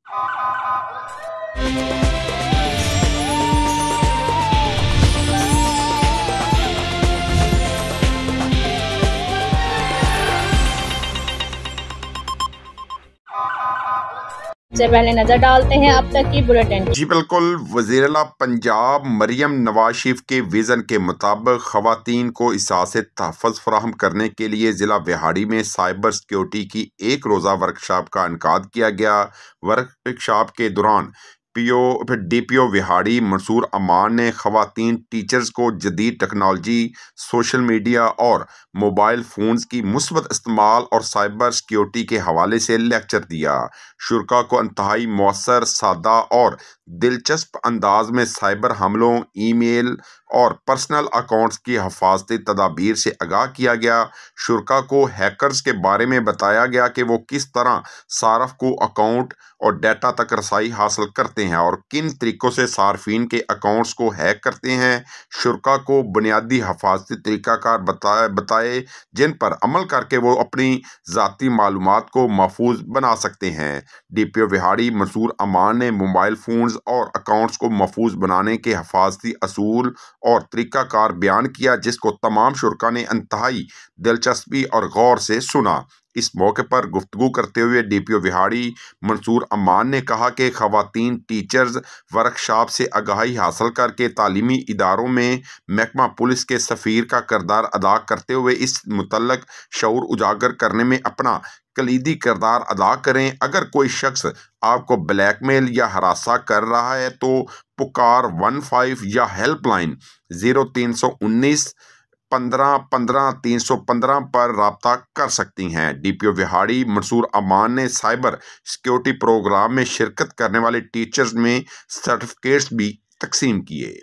سے پہلے نظر ڈالتے ہیں اب تک کی بلیٹن۔ جی بالکل، وزیر اعلیٰ پنجاب مریم نواز شریف کے ویژن کے مطابق خواتین کو احساس تحفظ فراہم کرنے کے لیے ضلع وہاڑی میں سائبر سیکیورٹی کی ایک روزہ ورکشاپ کا انعقاد کیا گیا۔ ورکشاپ کے دوران ڈی پی او وہاڑی منصور امان نے خواتین ٹیچرز کو جدید ٹیکنالوجی، سوشل میڈیا اور موبائل فونز کی مثبت استعمال اور سائبر سیکیورٹی کے حوالے سے لیکچر دیا۔ شرکاء کو انتہائی مؤثر، سادہ اور دلچسپ انداز میں سائبر حملوں، ای میل اور پرسنل اکاؤنٹس کی حفاظتی تدابیر سے آگاہ کیا گیا۔ شرکاء کو ہیکرز کے بارے میں بتایا گیا کہ وہ کس طرح صارف کو اکاؤنٹ اور ڈیٹا تک رسائی حاصل کرتے ہیں اور کن طریقوں سے صارفین کے اکاؤنٹس کو ہیک کرتے ہیں۔ شرکاء کو بنیادی حفاظتی طریقہ کار بتائے جن پر عمل کر کے وہ اپنی ذاتی معلومات کو محفوظ بنا سکتے ہیں۔ ڈی پی او وہاڑی منصور امان نے موبائل فونز اور اکاؤنٹس کو محفوظ بنانے کے حفاظتی اصول اور طریقہ کار بیان کیا، جس کو تمام شرکاء نے انتہائی دلچسپی اور غور سے سنا۔ اس موقع پر گفتگو کرتے ہوئے ڈی پی او وہاڑی منصور امان نے کہا کہ خواتین ٹیچرز ورکشاپ سے آگاہی حاصل کر کے تعلیمی اداروں میں محکمہ پولیس کے سفیر کا کردار ادا کرتے ہوئے اس متعلق شعور اجاگر کرنے میں اپنا کلیدی کردار ادا کریں۔ اگر کوئی شخص آپ کو بلیک میل یا ہراساں کر رہا ہے تو پکار 15 یا ہیلپ لائن 0319 15 15 315 پر رابطہ کر سکتی ہیں۔ ڈی پی او وہاڑی منصور امان نے سائبر سیکیورٹی پروگرام میں شرکت کرنے والے ٹیچرز میں سرٹیفکیٹس بھی تقسیم کیے۔